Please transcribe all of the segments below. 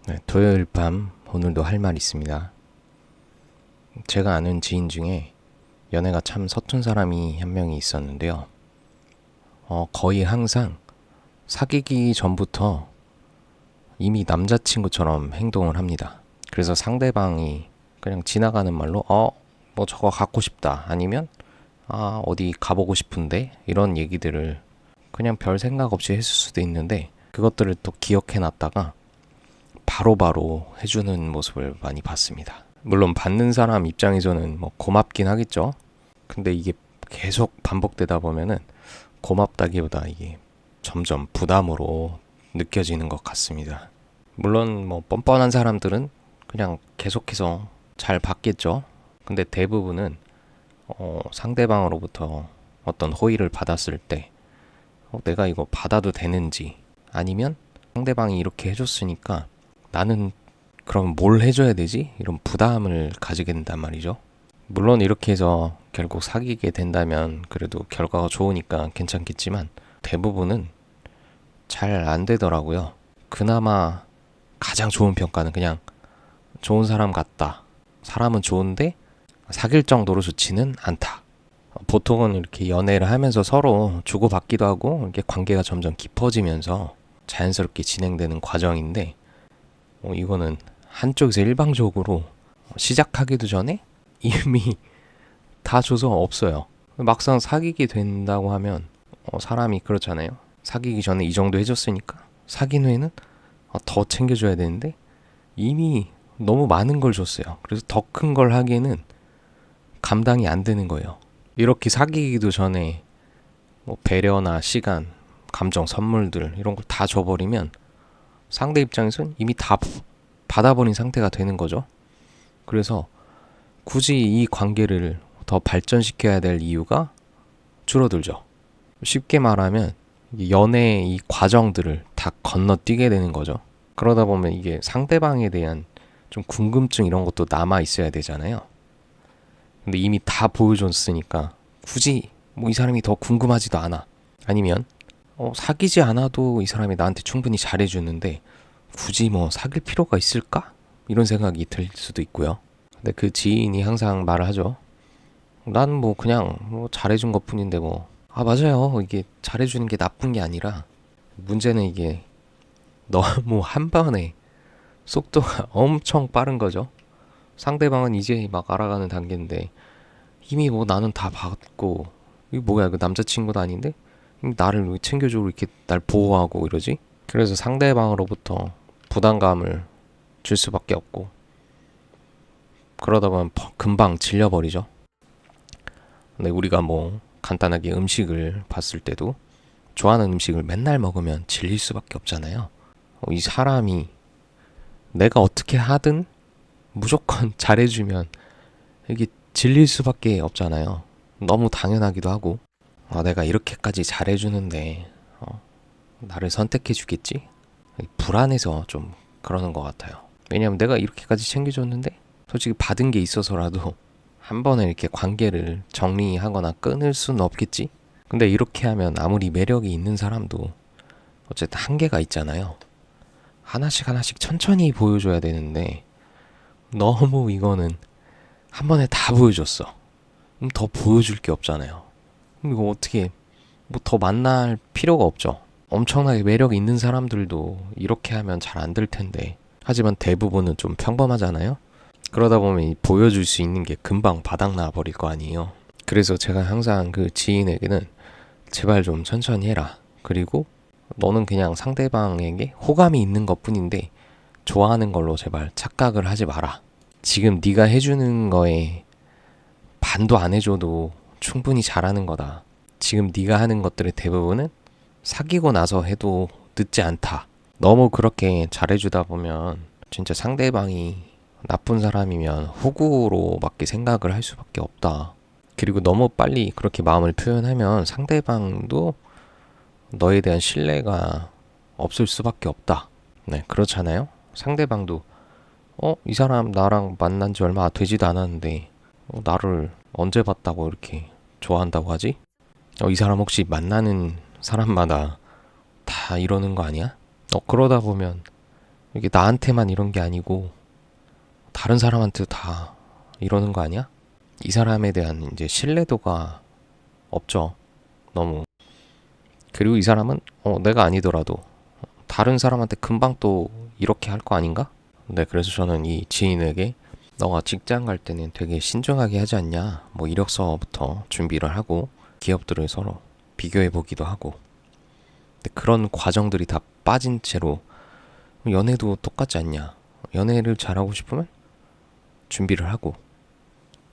네, 토요일 밤 오늘도 할 말 있습니다. 제가 아는 지인 중에 연애가 참 서툰 사람이 한 명이 있었는데요. 거의 항상 사귀기 전부터 이미 남자친구처럼 행동을 합니다. 그래서 상대방이 그냥 지나가는 말로 뭐 저거 갖고 싶다, 아니면 어디 가보고 싶은데, 이런 얘기들을 그냥 별 생각 없이 했을 수도 있는데, 그것들을 또 기억해 놨다가 바로바로 해주는 모습을 많이 봤습니다. 물론 받는 사람 입장에서는 뭐 고맙긴 하겠죠. 근데 이게 계속 반복되다 보면은 고맙다기보다 이게 점점 부담으로 느껴지는 것 같습니다. 물론 뭐 뻔뻔한 사람들은 그냥 계속해서 잘 받겠죠. 근데 대부분은 상대방으로부터 어떤 호의를 받았을 때 내가 이거 받아도 되는지, 아니면 상대방이 이렇게 해줬으니까 나는 그럼 뭘 해줘야 되지? 이런 부담을 가지게 된단 말이죠. 물론 이렇게 해서 결국 사귀게 된다면 그래도 결과가 좋으니까 괜찮겠지만, 대부분은 잘 안 되더라고요. 그나마 가장 좋은 평가는 그냥 좋은 사람 같다. 사람은 좋은데 사귈 정도로 좋지는 않다. 보통은 이렇게 연애를 하면서 서로 주고받기도 하고 이렇게 관계가 점점 깊어지면서 자연스럽게 진행되는 과정인데, 이거는 한쪽에서 일방적으로 시작하기도 전에 이미 다 줘서 없어요. 막상 사귀게 된다고 하면 사람이 그렇잖아요. 사귀기 전에 이 정도 해줬으니까 사귄 후에는 더 챙겨줘야 되는데 이미 너무 많은 걸 줬어요. 그래서 더 큰 걸 하기에는 감당이 안 되는 거예요. 이렇게 사귀기도 전에 뭐 배려나 시간, 감정, 선물들 이런 걸 다 줘버리면 상대 입장에서는 이미 다 받아버린 상태가 되는 거죠. 그래서 굳이 이 관계를 더 발전시켜야 될 이유가 줄어들죠. 쉽게 말하면 연애의 이 과정들을 다 건너뛰게 되는 거죠. 그러다 보면 이게 상대방에 대한 좀 궁금증 이런 것도 남아 있어야 되잖아요. 근데 이미 다 보여줬으니까 굳이 뭐 이 사람이 더 궁금하지도 않아. 아니면 사귀지 않아도 이 사람이 나한테 충분히 잘해주는데 굳이 뭐 사귈 필요가 있을까? 이런 생각이 들 수도 있고요. 근데 그 지인이 항상 말을 하죠. 난 뭐 그냥 뭐 잘해준 것 뿐인데 뭐. 맞아요. 이게 잘해주는 게 나쁜 게 아니라 문제는 이게 너무 한 번에 속도가 엄청 빠른 거죠. 상대방은 이제 막 알아가는 단계인데 이미 뭐 나는 다 받고, 이게 뭐야, 그 남자친구도 아닌데 이미 나를 왜 챙겨주고 이렇게 날 보호하고 이러지? 그래서 상대방으로부터 부담감을 줄 수밖에 없고, 그러다 보면 금방 질려버리죠. 근데 우리가 뭐 간단하게 음식을 봤을 때도 좋아하는 음식을 맨날 먹으면 질릴 수밖에 없잖아요. 이 사람이 내가 어떻게 하든 무조건 잘해주면 이게 질릴 수밖에 없잖아요. 너무 당연하기도 하고, 내가 이렇게까지 잘해주는데 나를 선택해주겠지? 불안해서 좀 그러는 것 같아요. 왜냐하면 내가 이렇게까지 챙겨줬는데 솔직히 받은 게 있어서라도 한 번에 이렇게 관계를 정리하거나 끊을 수는 없겠지? 근데 이렇게 하면 아무리 매력이 있는 사람도 어쨌든 한계가 있잖아요. 하나씩 하나씩 천천히 보여줘야 되는데 너무 이거는 한 번에 다 보여줬어. 그럼 더 보여줄 게 없잖아요. 그럼 이거 어떻게 뭐 더 만날 필요가 없죠. 엄청나게 매력 있는 사람들도 이렇게 하면 잘 안 될 텐데. 하지만 대부분은 좀 평범하잖아요. 그러다 보면 보여줄 수 있는 게 금방 바닥나 버릴 거 아니에요. 그래서 제가 항상 그 지인에게는 제발 좀 천천히 해라. 그리고 너는 그냥 상대방에게 호감이 있는 것뿐인데 좋아하는 걸로 제발 착각을 하지 마라. 지금 네가 해주는 거에 반도 안 해줘도 충분히 잘하는 거다. 지금 네가 하는 것들의 대부분은 사귀고 나서 해도 늦지 않다. 너무 그렇게 잘해주다 보면 진짜 상대방이 나쁜 사람이면 호구로밖에 생각을 할 수밖에 없다. 그리고 너무 빨리 그렇게 마음을 표현하면 상대방도 너에 대한 신뢰가 없을 수밖에 없다. 네, 그렇잖아요. 상대방도 이 사람 나랑 만난 지 얼마 되지도 않았는데 나를 언제 봤다고 이렇게 좋아한다고 하지? 이 사람 혹시 만나는 사람마다 다 이러는 거 아니야? 그러다 보면 이게 나한테만 이런 게 아니고 다른 사람한테도 다 이러는 거 아니야? 이 사람에 대한 이제 신뢰도가 없죠. 너무. 그리고 이 사람은 내가 아니더라도 다른 사람한테 금방 또 이렇게 할 거 아닌가? 네, 그래서 저는 이 지인에게 너가 직장 갈 때는 되게 신중하게 하지 않냐? 뭐 이력서부터 준비를 하고 기업들을 서로 비교해 보기도 하고. 근데 그런 과정들이 다 빠진 채로 연애도 똑같지 않냐? 연애를 잘하고 싶으면 준비를 하고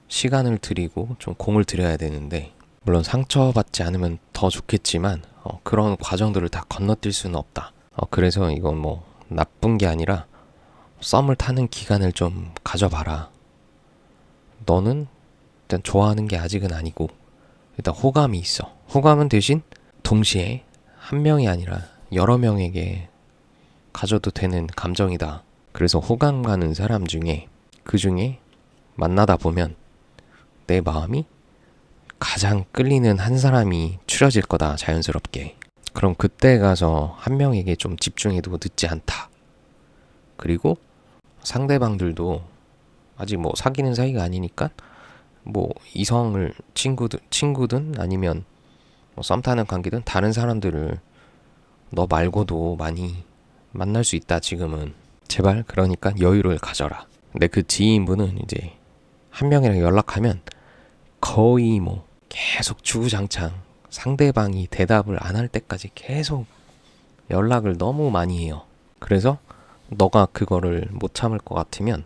시간을 들이고 좀 공을 들여야 되는데, 물론 상처받지 않으면 더 좋겠지만 그런 과정들을 다 건너뛸 수는 없다. 그래서 이건 뭐 나쁜 게 아니라 썸을 타는 기간을 좀 가져봐라. 너는 일단 좋아하는 게 아직은 아니고 일단 호감이 있어. 호감은 대신 동시에 한 명이 아니라 여러 명에게 가져도 되는 감정이다. 그래서 호감 가는 사람 중에 그 중에 만나다 보면 내 마음이 가장 끌리는 한 사람이 추려질 거다, 자연스럽게. 그럼 그때 가서 한 명에게 좀 집중해도 늦지 않다. 그리고 상대방들도 아직 뭐 사귀는 사이가 아니니까 뭐 이성을 친구든 아니면 뭐 썸 타는 관계든 다른 사람들을 너 말고도 많이 만날 수 있다, 지금은. 제발 그러니까 여유를 가져라. 근데 그 지인분은 이제 한 명이랑 연락하면 거의 뭐 계속 주구장창 상대방이 대답을 안 할 때까지 계속 연락을 너무 많이 해요. 그래서 너가 그거를 못 참을 것 같으면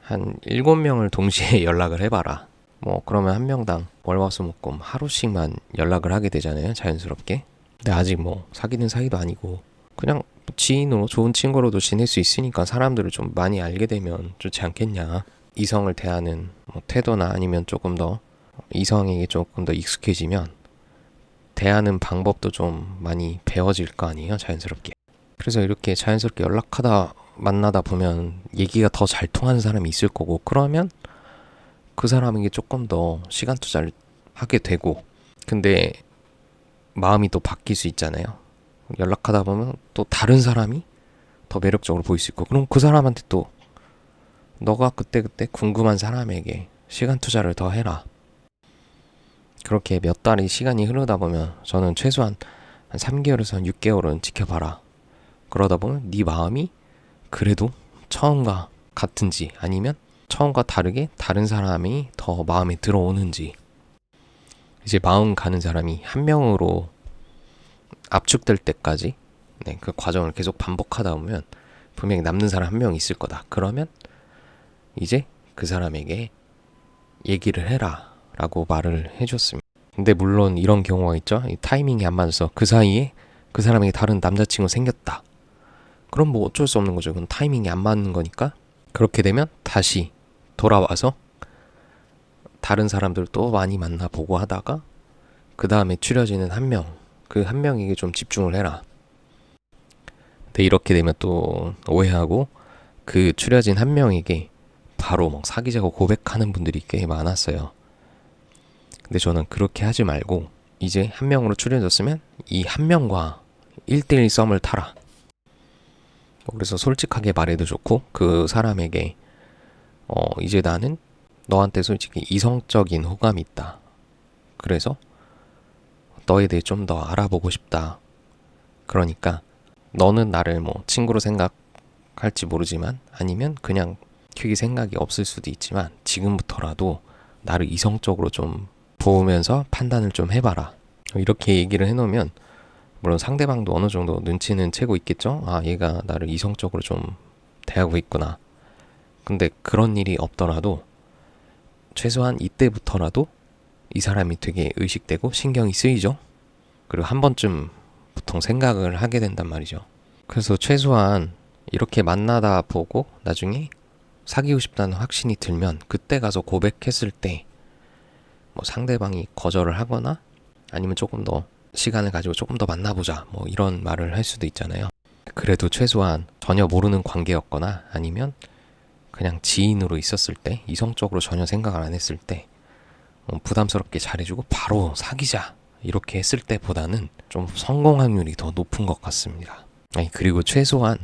한 7명을 동시에 연락을 해봐라. 뭐 그러면 한 명당 월화수목금 하루씩만 연락을 하게 되잖아요, 자연스럽게. 근데 아직 뭐 사귀는 사이도 아니고 그냥 지인으로 좋은 친구로도 지낼 수 있으니까 사람들을 좀 많이 알게 되면 좋지 않겠냐. 이성을 대하는 뭐 태도나 아니면 조금 더 이성에게 조금 더 익숙해지면 대하는 방법도 좀 많이 배워질 거 아니에요, 자연스럽게. 그래서 이렇게 자연스럽게 연락하다 만나다 보면 얘기가 더 잘 통하는 사람이 있을 거고, 그러면 그 사람에게 조금 더 시간 투자를 하게 되고. 근데 마음이 또 바뀔 수 있잖아요. 연락하다 보면 또 다른 사람이 더 매력적으로 보일 수 있고, 그럼 그 사람한테 또 너가 그때그때 궁금한 사람에게 시간 투자를 더 해라. 그렇게 몇 달이 시간이 흐르다 보면 저는 최소한 한 3개월에서 한 6개월은 지켜봐라. 그러다 보면 네 마음이 그래도 처음과 같은지 아니면 처음과 다르게 다른 사람이 더 마음에 들어오는지, 이제 마음 가는 사람이 한 명으로 압축될 때까지 그 과정을 계속 반복하다 보면 분명히 남는 사람 한 명 있을 거다. 그러면 이제 그 사람에게 얘기를 해라 라고 말을 해줬습니다. 근데 물론 이런 경우가 있죠. 이 타이밍이 안 맞아서 그 사이에 그 사람에게 다른 남자친구 생겼다. 그럼 뭐 어쩔 수 없는 거죠. 그건 타이밍이 안 맞는 거니까. 그렇게 되면 다시 돌아와서 다른 사람들 또 많이 만나보고 하다가 그 다음에 추려지는 한 명, 그 한 명에게 좀 집중을 해라. 근데 이렇게 되면 또 오해하고 그 추려진 한 명에게 바로 막 사귀자고 고백하는 분들이 꽤 많았어요. 근데 저는 그렇게 하지 말고 이제 한 명으로 추려졌으면 이 한 명과 1대1 썸을 타라. 그래서 솔직하게 말해도 좋고, 그 사람에게 이제 나는 너한테 솔직히 이성적인 호감이 있다. 그래서 너에 대해 좀 더 알아보고 싶다. 그러니까 너는 나를 뭐 친구로 생각할지 모르지만, 아니면 그냥 크게 생각이 없을 수도 있지만 지금부터라도 나를 이성적으로 좀 보면서 판단을 좀 해봐라. 이렇게 얘기를 해놓으면 물론 상대방도 어느 정도 눈치는 채고 있겠죠. 아, 얘가 나를 이성적으로 좀 대하고 있구나. 근데 그런 일이 없더라도 최소한 이때부터라도 이 사람이 되게 의식되고 신경이 쓰이죠. 그리고 한 번쯤 보통 생각을 하게 된단 말이죠. 그래서 최소한 이렇게 만나다 보고 나중에 사귀고 싶다는 확신이 들면 그때 가서 고백했을 때 뭐 상대방이 거절을 하거나 아니면 조금 더 시간을 가지고 조금 더 만나보자 뭐 이런 말을 할 수도 있잖아요. 그래도 최소한 전혀 모르는 관계였거나 아니면 그냥 지인으로 있었을 때, 이성적으로 전혀 생각을 안 했을 때 부담스럽게 잘해주고 바로 사귀자 이렇게 했을 때보다는 좀 성공 확률이 더 높은 것 같습니다. 아니, 그리고 최소한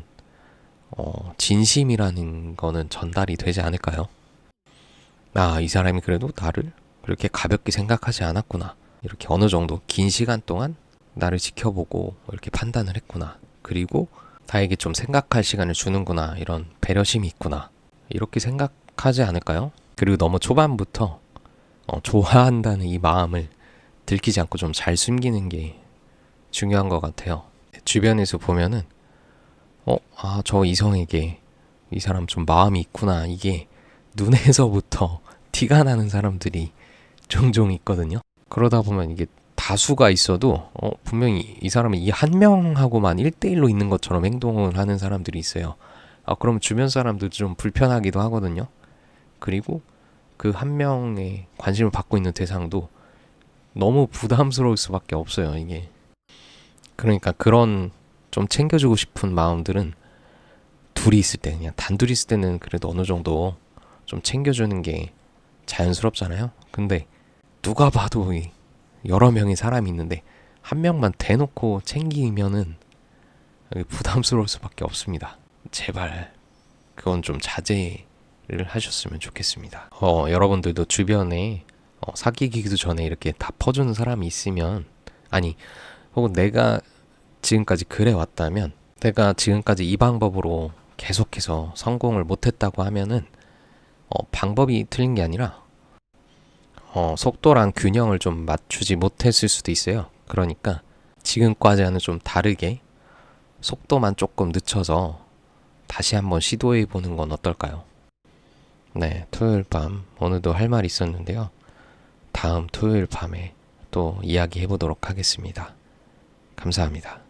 진심이라는 거는 전달이 되지 않을까요? 이 사람이 그래도 나를 그렇게 가볍게 생각하지 않았구나. 이렇게 어느 정도 긴 시간 동안 나를 지켜보고 이렇게 판단을 했구나. 그리고 나에게 좀 생각할 시간을 주는구나. 이런 배려심이 있구나. 이렇게 생각하지 않을까요? 그리고 너무 초반부터 좋아한다는 이 마음을 들키지 않고 좀 잘 숨기는 게 중요한 것 같아요. 주변에서 보면은 저 이성에게 이 사람 좀 마음이 있구나. 이게 눈에서부터 티가 나는 사람들이 종종 있거든요. 그러다 보면 이게 다수가 있어도 분명히 이 사람은 이 한 명하고만 1대1로 있는 것처럼 행동을 하는 사람들이 있어요. 그럼 주변 사람들도 좀 불편하기도 하거든요. 그리고 그 한 명의 관심을 받고 있는 대상도 너무 부담스러울 수밖에 없어요, 이게. 그러니까 그런 좀 챙겨주고 싶은 마음들은 둘이 있을 때, 그냥 단둘이 있을 때는 그래도 어느 정도 좀 챙겨주는 게 자연스럽잖아요. 근데 누가 봐도 여러 명의 사람이 있는데 한 명만 대놓고 챙기면은 부담스러울 수밖에 없습니다. 제발 그건 좀 자제를 하셨으면 좋겠습니다. 여러분들도 주변에 사귀기도 전에 이렇게 다 퍼주는 사람이 있으면, 아니 혹은 내가 지금까지 그래 왔다면, 내가 지금까지 이 방법으로 계속해서 성공을 못했다고 하면은 방법이 틀린 게 아니라 속도랑 균형을 좀 맞추지 못했을 수도 있어요. 그러니까 지금까지와는 좀 다르게 속도만 조금 늦춰서 다시 한번 시도해 보는 건 어떨까요? 네, 토요일 밤 오늘도 할 말 있었는데요. 다음 토요일 밤에 또 이야기해 보도록 하겠습니다. 감사합니다.